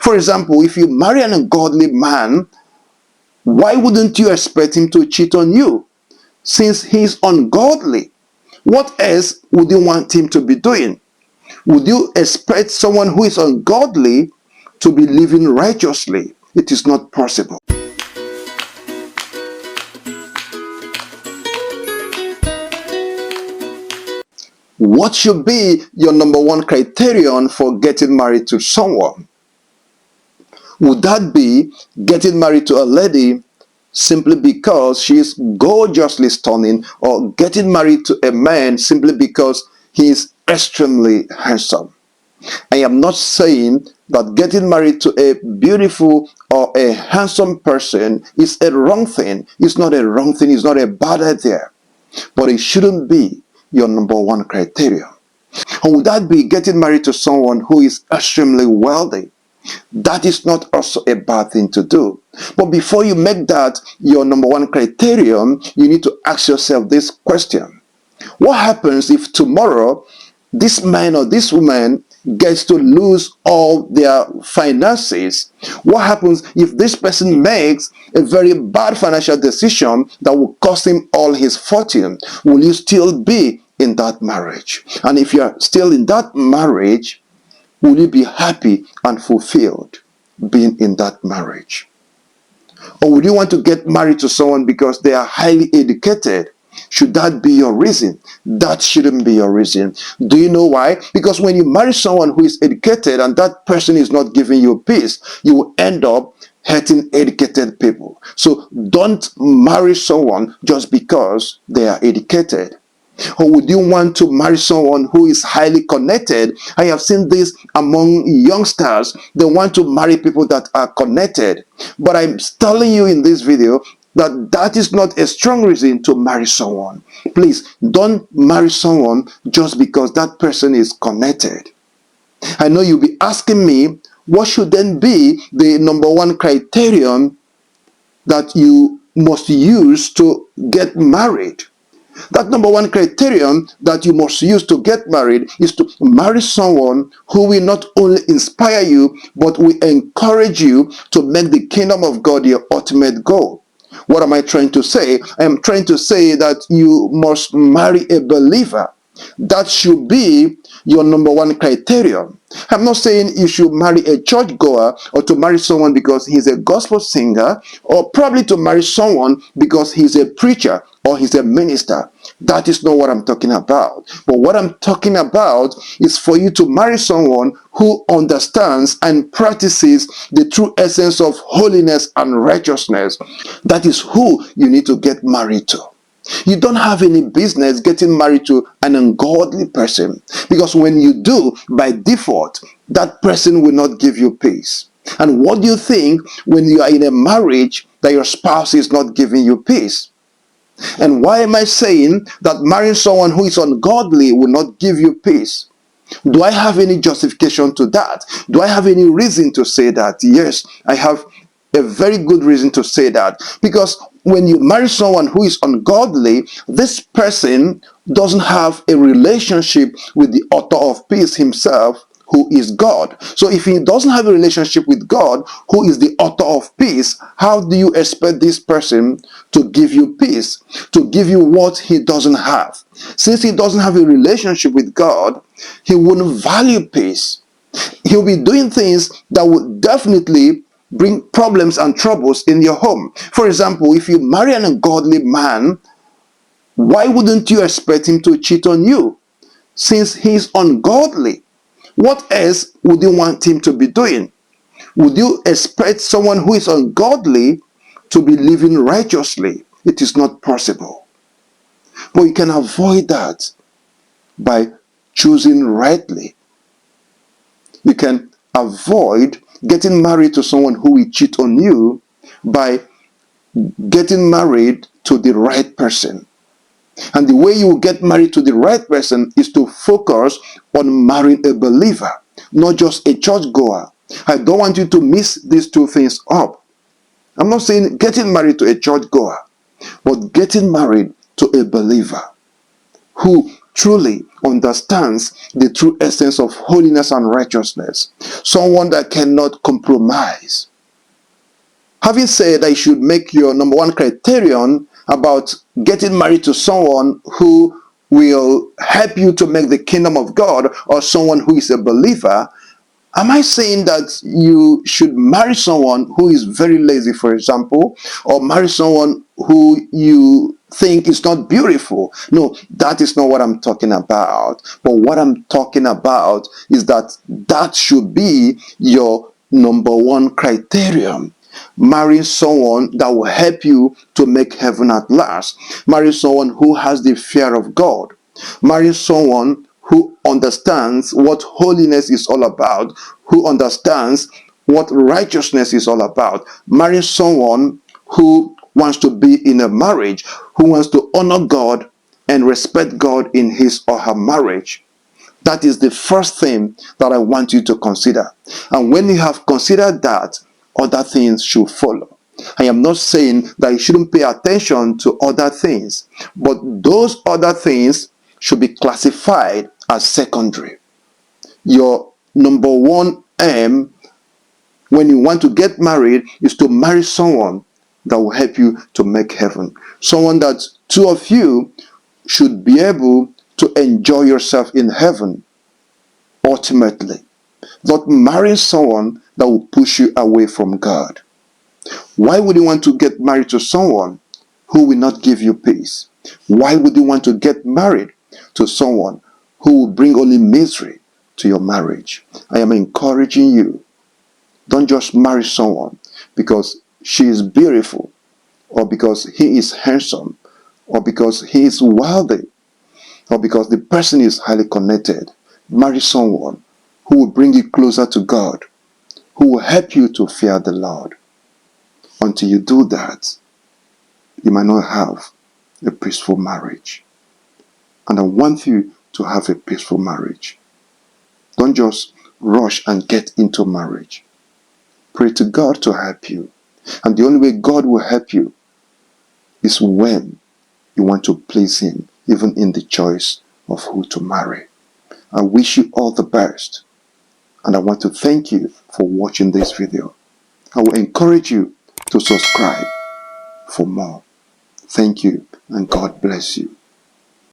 For example, if you marry an ungodly man, why wouldn't you expect him to cheat on you? Since he's ungodly, what else would you want him to be doing? Would you expect someone who is ungodly to be living righteously? It is not possible. What should be your number one criterion for getting married to someone? Would that be getting married to a lady simply because she is gorgeously stunning, or getting married to a man simply because he is extremely handsome? I am not saying that getting married to a beautiful or a handsome person is a wrong thing. It's not a wrong thing. It's not a bad idea. But it shouldn't be your number one criterion. Or would that be getting married to someone who is extremely wealthy? That is not also a bad thing to do. But before you make that your number one criterion, you need to ask yourself this question. What happens if tomorrow this man or this woman gets to lose all their finances? What happens if this person makes a very bad financial decision that will cost him all his fortune? Will you still be in that marriage? And if you are still in that marriage, will you be happy and fulfilled being in that marriage? Or would you want to get married to someone because they are highly educated? Should that be your reason? That shouldn't be your reason. Do you know why? Because when you marry someone who is educated and that person is not giving you peace, you will end up hurting educated people. So don't marry someone just because they are educated. Or would you want to marry someone who is highly connected? I have seen this among youngsters. They want to marry people that are connected. But I'm telling you in this video that that is not a strong reason to marry someone. Please don't marry someone just because that person is connected. I know you'll be asking me, what should then be the number one criterion that you must use to get married? That number one criterion that you must use to get married is to marry someone who will not only inspire you, but will encourage you to make the kingdom of God your ultimate goal. What am I trying to say? I am trying to say that you must marry a believer. That should be your number one criterion. I'm not saying you should marry a churchgoer, or to marry someone because he's a gospel singer, or probably to marry someone because he's a preacher or he's a minister. That is not what I'm talking about. But what I'm talking about is for you to marry someone who understands and practices the true essence of holiness and righteousness. That is who you need to get married to. You don't have any business getting married to an ungodly person, because when you do, by default, that person will not give you peace. And what do you think when you are in a marriage that your spouse is not giving you peace? And why am I saying that marrying someone who is ungodly will not give you peace? Do I have any justification to that? Do I have any reason to say that? Yes, I have a very good reason to say that. Because when you marry someone who is ungodly, this person doesn't have a relationship with the author of peace himself, who is God. So if he doesn't have a relationship with God, who is the author of peace, how do you expect this person to give you peace, to give you what he doesn't have? Since he doesn't have a relationship with God, he wouldn't value peace. He'll be doing things that would definitely bring problems and troubles in your home. For example, if you marry an ungodly man, why wouldn't you expect him to cheat on you? Since he's ungodly, what else would you want him to be doing? Would you expect someone who is ungodly to be living righteously? It is not possible. But you can avoid that by choosing rightly. You can avoid getting married to someone who will cheat on you by getting married to the right person. And the way you will get married to the right person is to focus on marrying a believer, not just a churchgoer. I don't want you to mix these two things up. I'm not saying getting married to a churchgoer, but getting married to a believer who truly understands the true essence of holiness and righteousness, someone that cannot compromise. Having said that you should make your number one criterion about getting married to someone who will help you to make the kingdom of God, or someone who is a believer, am I saying that you should marry someone who is very lazy, for example, or marry someone who you think is not beautiful? No, that is not what I'm talking about. But what I'm talking about is that that should be your number one criterion. Marry someone that will help you to make heaven at last. Marry someone who has the fear of God. Marry someone who understands what holiness is all about, who understands what righteousness is all about. Marry someone who wants to be in a marriage, who wants to honor God and respect God in his or her marriage. That is the first thing that I want you to consider. And when you have considered that, other things should follow. I am not saying that you shouldn't pay attention to other things, but those other things should be classified as secondary. Your number one aim when you want to get married is to marry someone that will help you to make heaven. Someone that two of you should be able to enjoy yourself in heaven ultimately. Not marry someone that will push you away from God. Why would you want to get married to someone who will not give you peace? Why would you want to get married to someone who will bring only misery to your marriage? I am encouraging you. Don't just marry someone because she is beautiful, or because he is handsome, or because he is wealthy, or because the person is highly connected. Marry someone who will bring you closer to God, who will help you to fear the Lord. Until you do that, you might not have a peaceful marriage. And I want you to have a peaceful marriage. Don't just rush and get into marriage. Pray to God to help you. And the only way God will help you is when you want to please him, even in the choice of who to marry. I wish you all the best. And I want to thank you for watching this video. I will encourage you to subscribe for more. Thank you, and God bless you.